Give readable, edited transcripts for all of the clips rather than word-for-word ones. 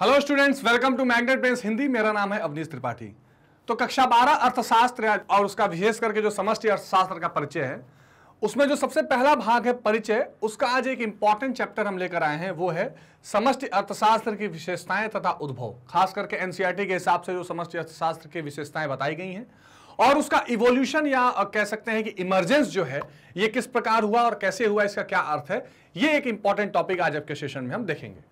Hello students, welcome to Magnet Brains Hindi. मेरा नाम है अवनीश त्रिपाठी। तो कक्षा 12 अर्थशास्त्र और उसका विशेष करके जो समष्टि अर्थशास्त्र का परिचय है, उसमें जो सबसे पहला भाग है परिचय, उसका आज एक इंपॉर्टेंट चैप्टर हम लेकर आए हैं। वो है समष्टि अर्थशास्त्र की विशेषताएं तथा उद्भव। खास करके एनसीईआरटी के हिसाब से जो समष्टि अर्थशास्त्र की विशेषताएं बताई गई हैं और उसका इवोल्यूशन या कह सकते हैं कि इमर्जेंस जो है ये किस प्रकार हुआ और कैसे हुआ, इसका क्या अर्थ है, ये एक इंपॉर्टेंट टॉपिक आज आपके सेशन में हम देखेंगे।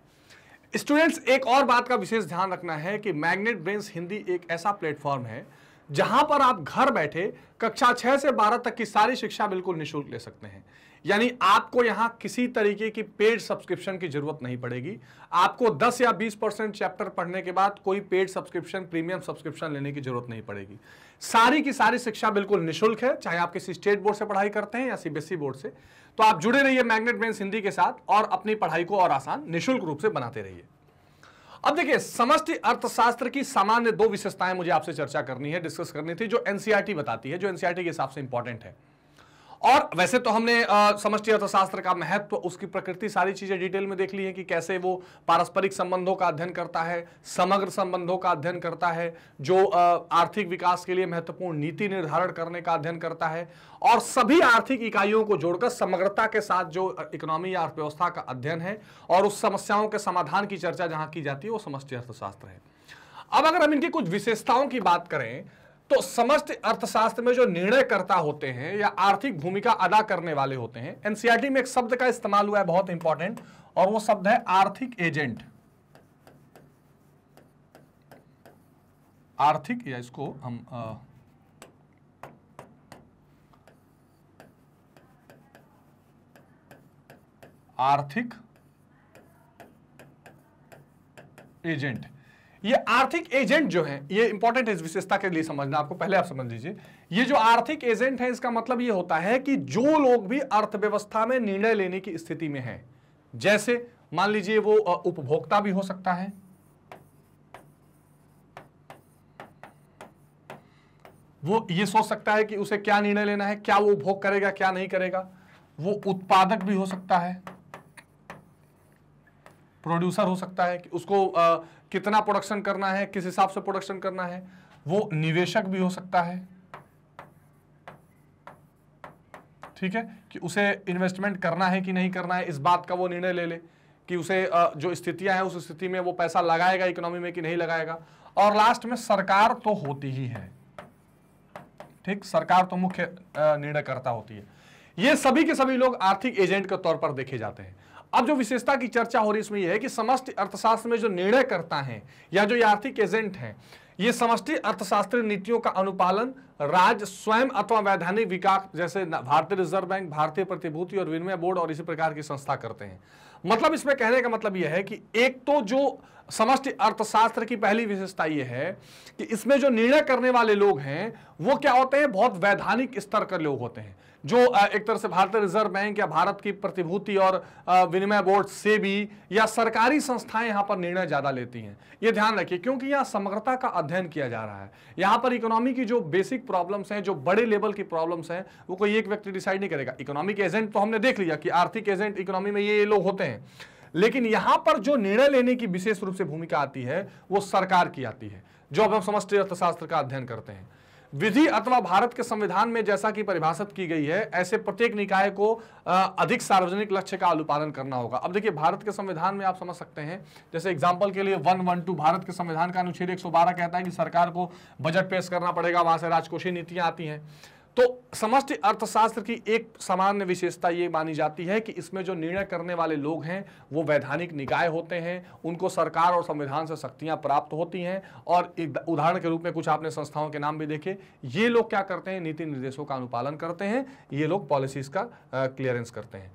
स्टूडेंट्स, एक और बात का विशेष ध्यान रखना है कि मैग्नेट ब्रेन्स हिंदी एक ऐसा प्लेटफॉर्म है जहां पर आप घर बैठे कक्षा 6 से 12 तक की सारी शिक्षा बिल्कुल निःशुल्क ले सकते हैं। यानी आपको यहां किसी तरीके की पेड सब्सक्रिप्शन की जरूरत नहीं पड़ेगी। आपको 10 या 20% चैप्टर पढ़ने के बाद कोई पेड सब्सक्रिप्शन, प्रीमियम सब्सक्रिप्शन लेने की जरूरत नहीं पड़ेगी। सारी की सारी शिक्षा बिल्कुल निःशुल्क है, चाहे आप किसी स्टेट बोर्ड से पढ़ाई करते हैं या सीबीएसई बोर्ड से। तो आप जुड़े रहिए मैग्नेट ब्रेन्स हिंदी के साथ और अपनी पढ़ाई को और आसान निःशुल्क रूप से बनाते रहिए। अब देखिए, समष्टि अर्थशास्त्र की सामान्य दो विशेषताएं मुझे आपसे चर्चा करनी है, डिस्कस करनी थी, जो एनसीईआरटी बताती है, जो एनसीईआरटी के हिसाब से इंपॉर्टेंट है। और वैसे तो हमने समष्टि अर्थशास्त्र का महत्व, उसकी प्रकृति, सारी चीजें डिटेल में देख ली है कि कैसे वो पारस्परिक संबंधों का अध्ययन करता है, समग्र संबंधों का अध्ययन करता है, जो आर्थिक विकास के लिए महत्वपूर्ण नीति निर्धारण करने का अध्ययन करता है, और सभी आर्थिक इकाइयों को जोड़कर समग्रता के साथ जो इकोनॉमी या अर्थव्यवस्था का अध्ययन है और उस समस्याओं के समाधान की चर्चा जहां की जाती है वो समष्टि अर्थशास्त्र है। अब अगर हम इनकी कुछ विशेषताओं की बात करें तो समष्टि अर्थशास्त्र में जो निर्णयकर्ता होते हैं या आर्थिक भूमिका अदा करने वाले होते हैं, एनसीईआरटी में एक शब्द का इस्तेमाल हुआ है बहुत इंपॉर्टेंट, और वो शब्द है आर्थिक एजेंट। आर्थिक, या इसको हम आर्थिक एजेंट। ये आर्थिक एजेंट जो है, ये इंपॉर्टेंट है इस विशेषता के लिए समझना आपको। पहले आप समझ लीजिए, ये जो आर्थिक एजेंट है, इसका मतलब ये होता है कि जो लोग भी अर्थव्यवस्था में निर्णय लेने की स्थिति में हैं, जैसे मान लीजिए वो उपभोक्ता भी हो सकता है, वो ये सोच सकता है कि उसे क्या निर्णय लेना है, क्या वो उपभोग करेगा, क्या नहीं करेगा। वो उत्पादक भी हो सकता है, प्रोड्यूसर हो सकता है कि उसको कितना प्रोडक्शन करना है, किस हिसाब से प्रोडक्शन करना है। वो निवेशक भी हो सकता है, ठीक है, कि उसे इन्वेस्टमेंट करना है कि नहीं करना है, इस बात का वो निर्णय ले ले कि उसे जो स्थितियां हैं उस स्थिति में वो पैसा लगाएगा इकोनॉमी में कि नहीं लगाएगा। और लास्ट में सरकार तो होती ही है, ठीक, सरकार तो मुख्य निर्णयकर्ता होती है। ये सभी के सभी लोग आर्थिक एजेंट के तौर पर देखे जाते हैं। अब जो विशेषता की चर्चा हो रही है इसमें यह है कि समष्टि अर्थशास्त्र में जो निर्णय करता है या जो ये आर्थिक एजेंट हैं, ये समष्टि अर्थशास्त्रीय नीतियों का अनुपालन राज्य स्वयं अथवा वैधानिक विकास जैसे भारतीय रिजर्व बैंक, भारतीय प्रतिभूति और विनिमय बोर्ड और इसी प्रकार की संस्था करते हैं। मतलब इसमें कहने का मतलब यह है कि एक तो जो समष्टि अर्थशास्त्र की पहली विशेषता यह है कि इसमें जो निर्णय करने वाले लोग हैं वो क्या होते हैं, बहुत वैधानिक स्तर के लोग होते हैं, जो एक तरह से भारतीय रिजर्व बैंक या भारत की प्रतिभूति और विनिमय बोर्ड से भी या सरकारी संस्थाएं यहां पर निर्णय ज्यादा लेती हैं। यह ध्यान रखिए, क्योंकि यहां समग्रता का अध्ययन किया जा रहा है। यहां पर इकोनॉमी की जो बेसिक प्रॉब्लम्स हैं, जो बड़े लेवल की प्रॉब्लम्स हैं, वो कोई एक व्यक्ति डिसाइड नहीं करेगा। इकोनॉमिक एजेंट तो हमने देख लिया कि आर्थिक एजेंट इकोनॉमी में ये लोग होते हैं, लेकिन यहां पर जो निर्णय लेने की विशेष रूप से भूमिका आती है वो सरकार की आती है, जो अब हम समष्टि अर्थशास्त्र का अध्ययन करते हैं। विधि अथवा भारत के संविधान में जैसा कि परिभाषित की गई है, ऐसे प्रत्येक निकाय को अधिक सार्वजनिक लक्ष्य का अनुपालन करना होगा। अब देखिए, भारत के संविधान में आप समझ सकते हैं, जैसे एग्जांपल के लिए 112 भारत के संविधान का अनुच्छेद 112 कहता है कि सरकार को बजट पेश करना पड़ेगा, वहां से राजकोषीय नीतियां आती हैं। तो समष्टि अर्थशास्त्र की एक सामान्य विशेषता ये मानी जाती है कि इसमें जो निर्णय करने वाले लोग हैं वो वैधानिक निकाय होते हैं, उनको सरकार और संविधान से शक्तियां प्राप्त होती हैं। और एक उदाहरण के रूप में कुछ आपने संस्थाओं के नाम भी देखे। ये लोग क्या करते हैं, नीति निर्देशों का अनुपालन करते हैं, ये लोग पॉलिसीज का क्लियरेंस करते हैं।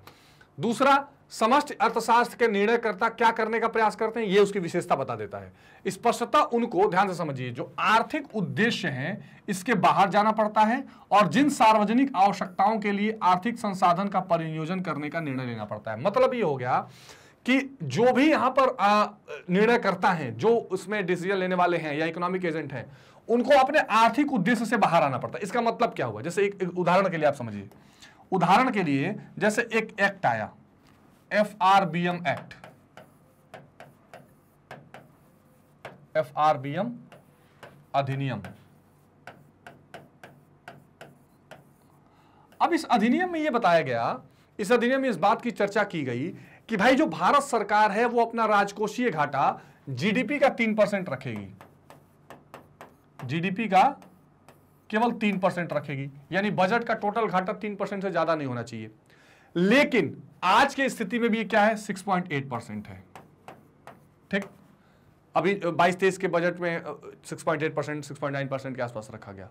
दूसरा, समष्टि अर्थशास्त्र के निर्णयकर्ता क्या करने का प्रयास करते हैं, ये उसकी विशेषता बता देता है। स्पष्टता उनको, ध्यान से समझिए, जो आर्थिक उद्देश्य हैं इसके बाहर जाना पड़ता है और जिन सार्वजनिक आवश्यकताओं के लिए आर्थिक संसाधन का परिनियोजन करने का निर्णय लेना पड़ता है। मतलब ये हो गया कि जो भी यहां पर निर्णय करता है, जो उसमें डिसीजन लेने वाले हैं या इकोनॉमिक एजेंट हैं, उनको अपने आर्थिक उद्देश्य से बाहर आना पड़ता है। इसका मतलब क्या हुआ, जैसे एक उदाहरण के लिए आप समझिए। उदाहरण के लिए जैसे एक एक्ट आया, FRBM एक्ट, FRBM अधिनियम। अब इस अधिनियम में यह बताया गया, इस अधिनियम में इस बात की चर्चा की गई कि भाई जो भारत सरकार है वो अपना राजकोषीय घाटा जीडीपी का 3% रखेगी, जीडीपी का केवल 3% रखेगी, यानी बजट का टोटल घाटा 3% से ज्यादा नहीं होना चाहिए। लेकिन आज की स्थिति में भी क्या है, 6.8% है। ठीक, अभी 22-23 के बजट में 6.8%, 6.9% के आसपास रखा गया।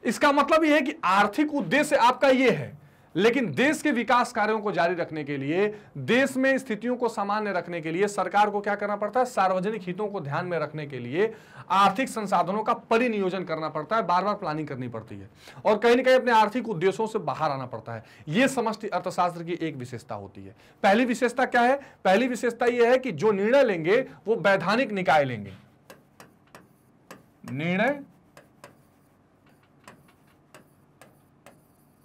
इसका मतलब यह है कि आर्थिक उद्देश्य आपका यह है, लेकिन देश के विकास कार्यों को जारी रखने के लिए, देश में स्थितियों को सामान्य रखने के लिए सरकार को क्या करना पड़ता है, सार्वजनिक हितों को ध्यान में रखने के लिए आर्थिक संसाधनों का परिनियोजन करना पड़ता है, बार बार प्लानिंग करनी पड़ती है और कहीं ना कहीं अपने आर्थिक उद्देश्यों से बाहर आना पड़ता है। यह समष्टि अर्थशास्त्र की एक विशेषता होती है। पहली विशेषता क्या है, पहली विशेषता यह है कि जो निर्णय लेंगे वो वैधानिक निकाय लेंगे। निर्णय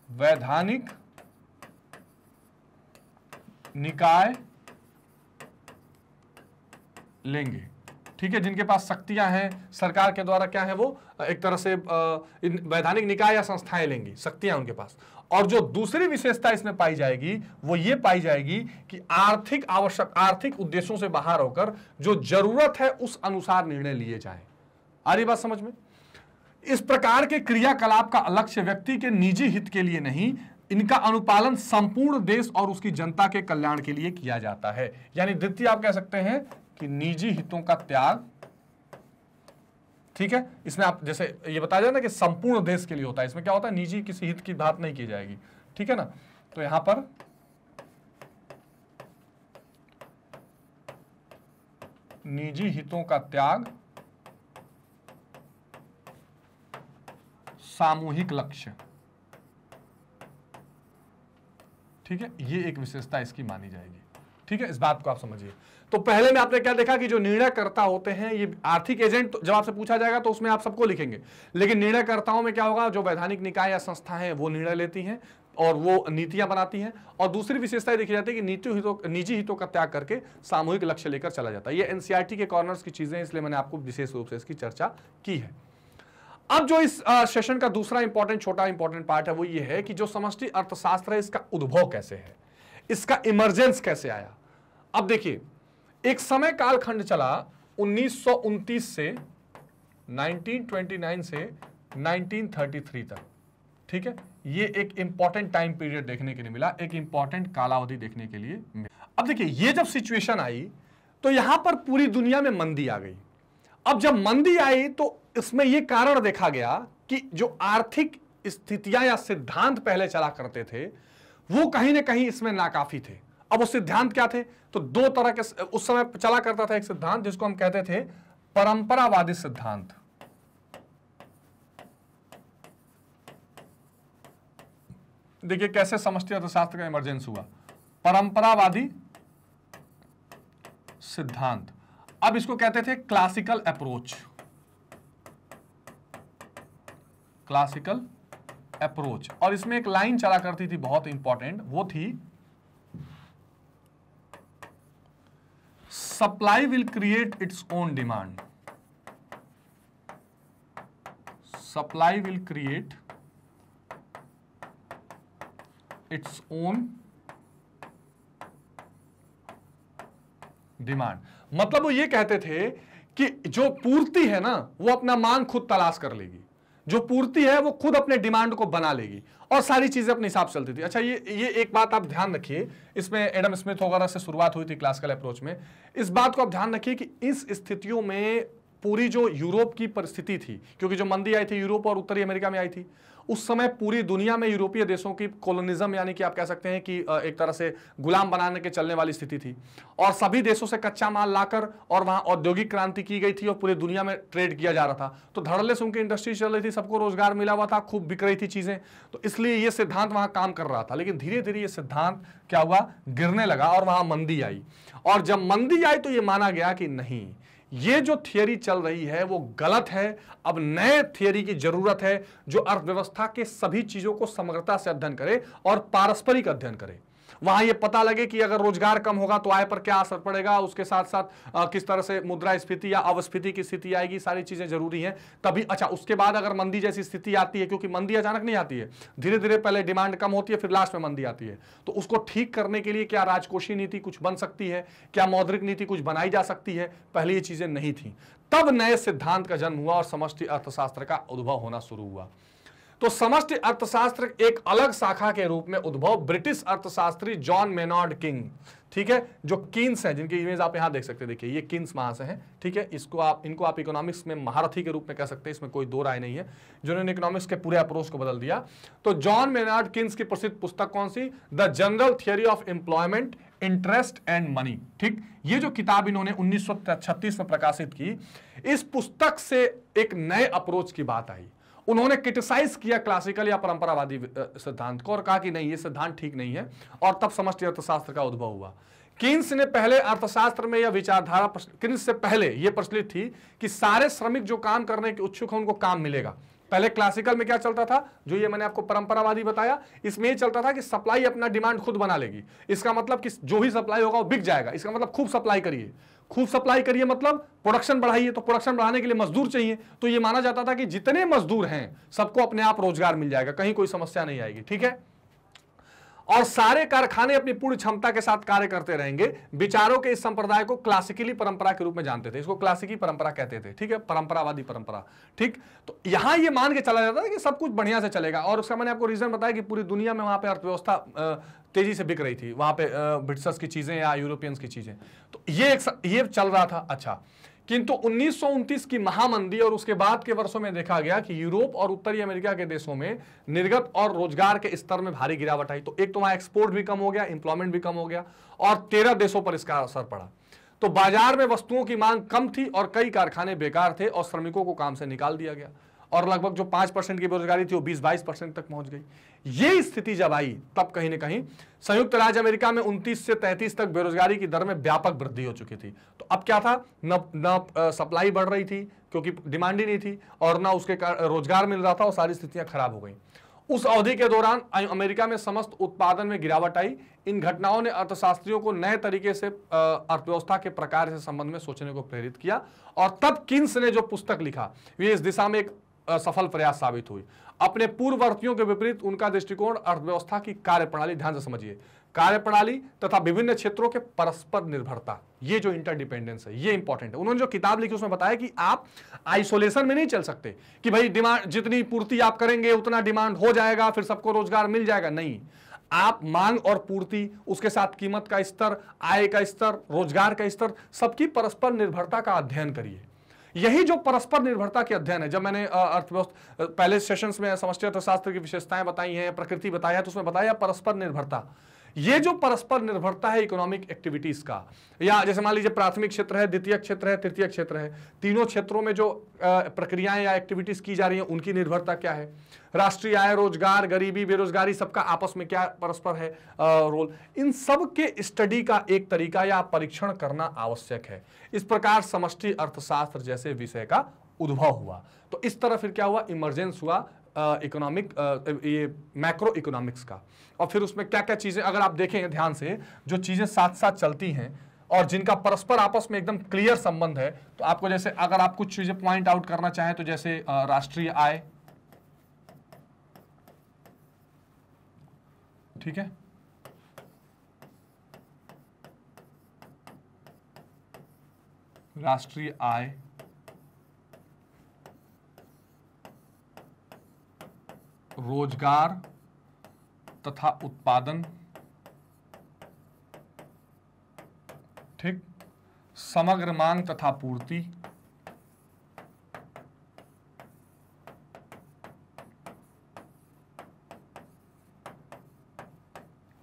वैधानिक निकाय लेंगे, ठीक है, जिनके पास शक्तियां हैं सरकार के द्वारा, क्या है वो एक तरह से वैधानिक निकाय या संस्थाएं लेंगी, शक्तियां उनके पास। और जो दूसरी विशेषता इसमें पाई जाएगी वो ये पाई जाएगी कि आर्थिक उद्देश्यों से बाहर होकर जो जरूरत है उस अनुसार निर्णय लिए जाएं। आ रही बात समझ में? इस प्रकार के क्रियाकलाप का लक्ष्य व्यक्ति के निजी हित के लिए नहीं, इनका अनुपालन संपूर्ण देश और उसकी जनता के कल्याण के लिए किया जाता है। यानी द्वितीय आप कह सकते हैं कि निजी हितों का त्याग, ठीक है, इसमें आप जैसे ये बताया जाए ना कि संपूर्ण देश के लिए होता है, इसमें क्या होता है, निजी किसी हित की बात नहीं की जाएगी, ठीक है ना। तो यहां पर निजी हितों का त्याग, सामूहिक लक्ष्य, ठीक है, ये एक विशेषता इसकी मानी जाएगी। ठीक है, इस बात को आप समझिए। तो पहले में आपने क्या देखा कि जो निर्णयकर्ता होते हैं ये आर्थिक एजेंट, जब आपसे पूछा जाएगा तो उसमें आप सबको लिखेंगे, लेकिन निर्णयकर्ताओं में क्या होगा, जो वैधानिक निकाय या संस्थाएं हैं वो निर्णय लेती हैं और वो नीतियां बनाती हैं। और दूसरी विशेषता देखी जाती है कि निजी हितों का त्याग करके सामूहिक लक्ष्य लेकर चला जाता है। ये एनसीईआरटी के कॉर्नर्स की चीजें, इसलिए मैंने आपको विशेष रूप से इसकी चर्चा की है। अब जो इस सेशन का दूसरा छोटा इंपॉर्टेंट पार्ट है वो ये है कि जो समष्टि अर्थशास्त्र है इसका उद्भव कैसे है, इसका इमरजेंस कैसे आया। अब देखिए, एक समय कालखंड चला 1929 से 1929 से 1933 तक, ठीक है, ये एक इंपॉर्टेंट टाइम पीरियड देखने के लिए मिला, एक इंपॉर्टेंट कालावधि देखने के लिए मिला। अब देखिए, ये जब सिचुएशन आई तो यहां पर पूरी दुनिया में मंदी आ गई। अब जब मंदी आई तो इसमें यह कारण देखा गया कि जो आर्थिक स्थितियां या सिद्धांत पहले चला करते थे वो कहीं ना कहीं इसमें नाकाफी थे। अब वो सिद्धांत क्या थे, तो दो तरह के उस समय चला करता था एक सिद्धांत जिसको हम कहते थे परंपरावादी सिद्धांत। देखिए कैसे समष्टि अर्थशास्त्र का इमरजेंस हुआ, परंपरावादी सिद्धांत। अब इसको कहते थे क्लासिकल अप्रोच, क्लासिकल अप्रोच। और इसमें एक लाइन चला करती थी बहुत इंपॉर्टेंट, वो थी supply will create its own demand, supply will create its own demand. मतलब वो ये कहते थे कि जो पूर्ति है ना वो अपना मांग खुद तलाश कर लेगी, जो पूर्ति है वो खुद अपने डिमांड को बना लेगी और सारी चीजें अपने हिसाब से चलती थी। अच्छा, ये एक बात आप ध्यान रखिए, इसमें एडम स्मिथ वगैरह से शुरुआत हुई थी क्लासिकल अप्रोच में। इस बात को आप ध्यान रखिए कि इस स्थितियों में पूरी जो यूरोप की परिस्थिति थी, क्योंकि जो मंदी आई थी यूरोप और उत्तरी अमेरिका में आई थी, उस समय पूरी दुनिया में यूरोपीय देशों की कोलोनिज्म, यानी कि आप कह सकते हैं कि एक तरह से गुलाम बनाने के चलने वाली स्थिति थी। और सभी देशों से कच्चा माल लाकर और वहां औद्योगिक क्रांति की गई थी और पूरी दुनिया में ट्रेड किया जा रहा था। तो धड़ल्ले से उनकी इंडस्ट्री चल रही थी, सबको रोजगार मिला हुआ था, खूब बिक रही थी चीजें, तो इसलिए ये सिद्धांत वहां काम कर रहा था। लेकिन धीरे धीरे ये सिद्धांत क्या हुआ, गिरने लगा और वहां मंदी आई। और जब मंदी आई तो ये माना गया कि नहीं, ये जो थियरी चल रही है वो गलत है, अब नए थियरी की जरूरत है जो अर्थव्यवस्था के सभी चीजों को समग्रता से अध्ययन करे और पारस्परिक अध्ययन करे। वहां ये पता लगे कि अगर रोजगार कम होगा तो आय पर क्या असर पड़ेगा, उसके साथ साथ किस तरह से मुद्रास्फीति या अवस्फीति की स्थिति आएगी, सारी चीजें जरूरी हैं तभी। अच्छा, उसके बाद अगर मंदी जैसी स्थिति आती है, क्योंकि मंदी अचानक नहीं आती है, धीरे धीरे पहले डिमांड कम होती है फिर लास्ट में मंदी आती है, तो उसको ठीक करने के लिए क्या राजकोषीय नीति कुछ बन सकती है, क्या मौद्रिक नीति कुछ बनाई जा सकती है, पहले ये चीजें नहीं थी। तब नए सिद्धांत का जन्म हुआ और समष्टि अर्थशास्त्र का उद्भव होना शुरू हुआ। तो समष्टि अर्थशास्त्र एक अलग शाखा के रूप में उद्भव ब्रिटिश अर्थशास्त्री जॉन मेनॉर्ड किंग, ठीक है, जो कीन्स हैं, जिनकी इमेज आप यहां देख सकते हैं, देखिए ये कीन्स वहां से हैं, ठीक है, इनको आप इकोनॉमिक्स में महारथी के रूप में कह सकते हैं, इसमें कोई दो राय नहीं है, जिन्होंने इकोनॉमिक्स के पूरे अप्रोच को बदल दिया। तो जॉन मेनॉर्ड किंग्स की प्रसिद्ध पुस्तक कौन सी, the General Theory of Employment, Interest and Money, ठीक, ये जो किताब इन्होंने 1936 में प्रकाशित की, इस पुस्तक से एक नए अप्रोच की बात आई। उन्होंने क्रिटिसाइज किया क्लासिकल या परंपरावादी सिद्धांत को और कहा कि नहीं, ये सिद्धांत ठीक नहीं है, और तब समष्टि अर्थशास्त्र का उद्भव हुआ। कीन्स ने पहले अर्थशास्त्र में यह विचारधारा, कीन्स से पहले यह प्रचलित थी कि सारे श्रमिक जो काम करने के इच्छुक हैं उनको काम मिलेगा। पहले क्लासिकल में क्या चलता था, जो ये मैंने आपको परंपरावादी बताया, इसमें ये चलता था कि सप्लाई अपना डिमांड खुद बना लेगी। इसका मतलब कि जो भी सप्लाई होगा वो बिक जाएगा, इसका मतलब खूब सप्लाई करिए, खूब सप्लाई करिए मतलब प्रोडक्शन बढ़ाइए, तो प्रोडक्शन बढ़ाने के लिए मजदूर चाहिए, तो ये माना जाता था कि जितने मजदूर हैं सबको अपने आप रोजगार मिल जाएगा, कहीं कोई समस्या नहीं आएगी, ठीक है, और सारे कारखाने अपनी पूर्ण क्षमता के साथ कार्य करते रहेंगे। विचारों के इस संप्रदाय को क्लासिकली परंपरा के रूप में जानते थे, इसको क्लासिकी परंपरा कहते थे, ठीक है, परंपरावादी परंपरा, ठीक। तो यहां ये मान के चला जाता है कि सब कुछ बढ़िया से चलेगा, और उसका मैंने आपको रीजन बताया कि पूरी दुनिया में वहां पे अर्थव्यवस्था तेजी से बिक रही थी, वहां पे ब्रिटिशर्स की चीजें या यूरोपियंस की चीजें, तो ये चल रहा था। अच्छा, किंतु 1929 की महामंदी और उसके बाद के वर्षों में देखा गया कि यूरोप और उत्तरी अमेरिका के देशों में निर्गत और रोजगार के स्तर में भारी गिरावट आई। तो एक तो वहां एक्सपोर्ट भी कम हो गया, एम्प्लॉयमेंट भी कम हो गया, और 13 देशों पर इसका असर पड़ा। तो बाजार में वस्तुओं की मांग कम थी और कई कारखाने बेकार थे और श्रमिकों को काम से निकाल दिया गया, और लगभग जो 5% की बेरोजगारी थी वो 20-22% तक पहुंच गई। ये स्थिति जब आई तब कहीं ना कहीं संयुक्त राज्य अमेरिका में 29 से 33 तक बेरोजगारी की दर में व्यापक वृद्धि हो चुकी थी। तो अब क्या था, न सप्लाई बढ़ रही थी क्योंकि डिमांड ही नहीं थी, और ना उसके रोजगार मिल रहा था, और सारी स्थितियां खराब हो गई। उस अवधि के दौरान अमेरिका में समस्त उत्पादन में गिरावट आई। इन घटनाओं ने अर्थशास्त्रियों को नए तरीके से अर्थव्यवस्था के प्रकार से संबंध में सोचने को प्रेरित किया, और तब किन्स ने जो पुस्तक लिखा वे इस दिशा में एक सफल प्रयास साबित हुई। अपने पूर्ववर्तियों के विपरीत उनका दृष्टिकोण अर्थव्यवस्था की कार्यप्रणाली, ध्यान से समझिए, कार्यप्रणाली तथा विभिन्न क्षेत्रों के परस्पर निर्भरता, ये जो इंटरडिपेंडेंस है ये इंपॉर्टेंट है। उन्होंने जो किताब लिखी उसमें बताया कि आप आइसोलेशन में नहीं चल सकते कि भाई डिमांड जितनी पूर्ति आप करेंगे उतना डिमांड हो जाएगा, फिर सबको रोजगार मिल जाएगा, नहीं। आप मांग और पूर्ति, उसके साथ कीमत का स्तर, आय का स्तर, रोजगार का स्तर, सबकी परस्पर निर्भरता का अध्ययन करिए। यही जो परस्पर निर्भरता के अध्ययन है, जब मैंने अर्थव्यवस्था पहले सेशंस में समष्टि अर्थशास्त्र की विशेषताएं बताई हैं, प्रकृति बताया, तो उसमें बताया परस्पर निर्भरता। ये जो परस्पर निर्भरता है इकोनॉमिक एक्टिविटीज का, या जैसे मान लीजिए प्राथमिक क्षेत्र है, द्वितीय क्षेत्र है, तृतीय क्षेत्र है, तीनों क्षेत्रों में जो प्रक्रियाएं या एक्टिविटीज की जा रही हैं उनकी निर्भरता क्या है, राष्ट्रीय आय, रोजगार, गरीबी, बेरोजगारी, सबका आपस में क्या परस्पर है रोल, इन सब के स्टडी का एक तरीका या परीक्षण करना आवश्यक है। इस प्रकार समष्टि अर्थशास्त्र जैसे विषय का उद्भव हुआ। तो इस तरह फिर क्या हुआ, इमरजेंस हुआ इकोनॉमिक ये मैक्रो इकोनॉमिक्स का। और फिर उसमें क्या क्या चीजें अगर आप देखेंगे ध्यान से, जो चीजें साथ साथ चलती हैं और जिनका परस्पर आपस में एकदम क्लियर संबंध है, तो आपको जैसे अगर आप कुछ चीजें पॉइंट आउट करना चाहें तो जैसे राष्ट्रीय आय, ठीक है, राष्ट्रीय आय, रोजगार तथा उत्पादन, ठीक, समग्र मांग तथा पूर्ति,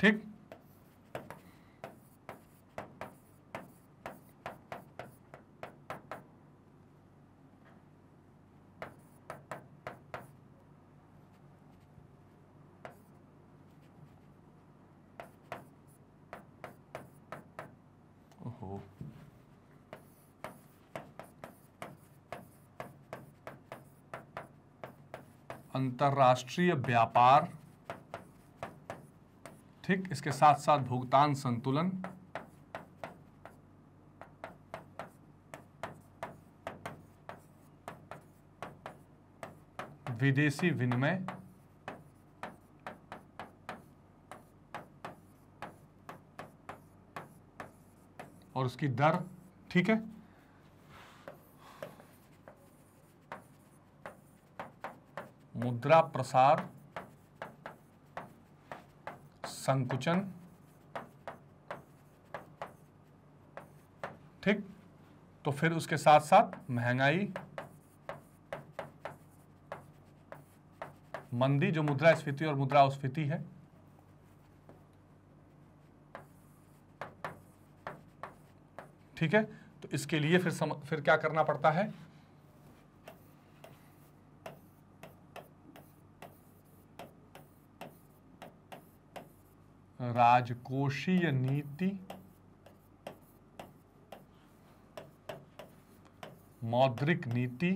ठीक, ओहो, अंतरराष्ट्रीय व्यापार, ठीक, इसके साथ साथ भुगतान संतुलन, विदेशी विनिमय, और उसकी दर, ठीक है। मुद्रा प्रसार, संकुचन, ठीक। तो फिर उसके साथ साथ महंगाई, मंदी जो मुद्रास्फीति और मुद्रास्फीति है, ठीक है। तो इसके लिए फिर क्या करना पड़ता है, राजकोषीय नीति, मौद्रिक नीति,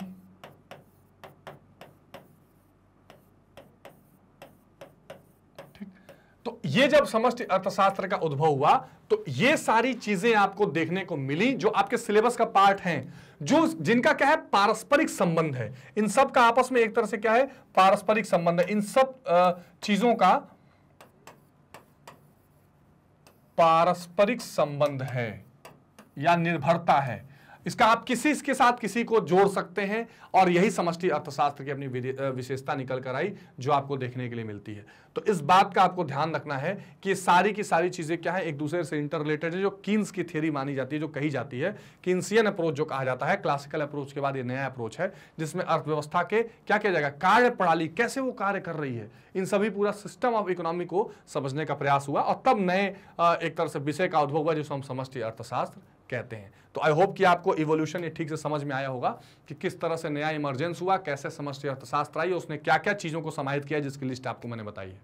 ठीक। तो ये जब समष्टि अर्थशास्त्र का उद्भव हुआ तो ये सारी चीजें आपको देखने को मिली जो आपके सिलेबस का पार्ट हैं, जो जिनका क्या है, पारस्परिक संबंध है। इन सब का आपस में एक तरह से क्या है, पारस्परिक संबंध है। इन सब चीजों का पारस्परिक संबंध है या निर्भरता है। इसका आप किसी के साथ किसी को जोड़ सकते हैं और यही समष्टि अर्थशास्त्र की अपनी विशेषता निकल कर आई जो आपको देखने के लिए मिलती है। तो इस बात का आपको ध्यान रखना है कि सारी की सारी चीजें क्या है, एक दूसरे से इंटर रिलेटेड है। जो कीन्स की थ्योरी मानी जाती है, जो कही जाती है, कीन्सियन अप्रोच जो कहा जाता है, क्लासिकल अप्रोच के बाद ये नया अप्रोच है जिसमें अर्थव्यवस्था के क्या किया जाएगा, कार्य प्रणाली कैसे वो कार्य कर रही है, इन सभी पूरा सिस्टम ऑफ इकोनॉमी को समझने का प्रयास हुआ और तब नए एक तरह से विषय का उद्भव हुआ जिसको हम समष्टि अर्थशास्त्र कहते हैं। तो आई होप कि आपको इवोल्यूशन ये ठीक से समझ में आया होगा कि किस तरह से नया इमरजेंस हुआ, कैसे समष्टि अर्थशास्त्र आई, उसने क्या क्या चीजों को समाहित किया, जिसकी लिस्ट आपको मैंने बताई है।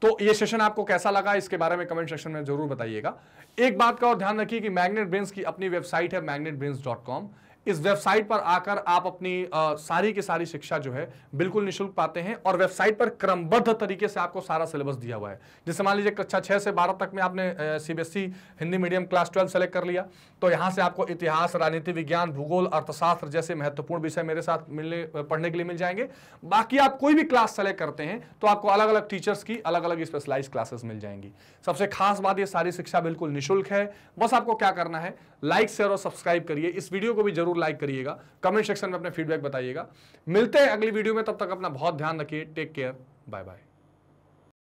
तो ये सेशन आपको कैसा लगा इसके बारे में कमेंट सेक्शन में जरूर बताइएगा। एक बात का और ध्यान रखिए कि मैग्नेट ब्रेन्स की अपनी वेबसाइट है magnetbrains.com। इस वेबसाइट पर आकर आप अपनी सारी की सारी शिक्षा जो है बिल्कुल निःशुल्क पाते हैं और वेबसाइट पर क्रमबद्ध तरीके से आपको सारा सिलेबस दिया हुआ है। जैसे मान लीजिए कक्षा 6 से 12 तक में आपने CBSE Hindi medium class 12 select कर लिया, तो यहाँ से आपको इतिहास, राजनीति विज्ञान, भूगोल, अर्थशास्त्र जैसे महत्वपूर्ण विषय मेरे साथ पढ़ने के लिए मिल जाएंगे। बाकी आप कोई भी क्लास सेलेक्ट करते हैं तो आपको अलग अलग टीचर्स की अलग अलग स्पेशलाइज क्लासेस मिल जाएंगी। सबसे खास बात, ये सारी शिक्षा बिल्कुल निःशुल्क है। बस आपको क्या करना है, लाइक, शेयर और सब्सक्राइब करिए। इस वीडियो को भी जरूर लाइक करिएगा, कमेंट सेक्शन में अपने फीडबैक बताइएगा। मिलते हैं अगली वीडियो में, तब तक अपना बहुत ध्यान रखिए। Take care, bye bye.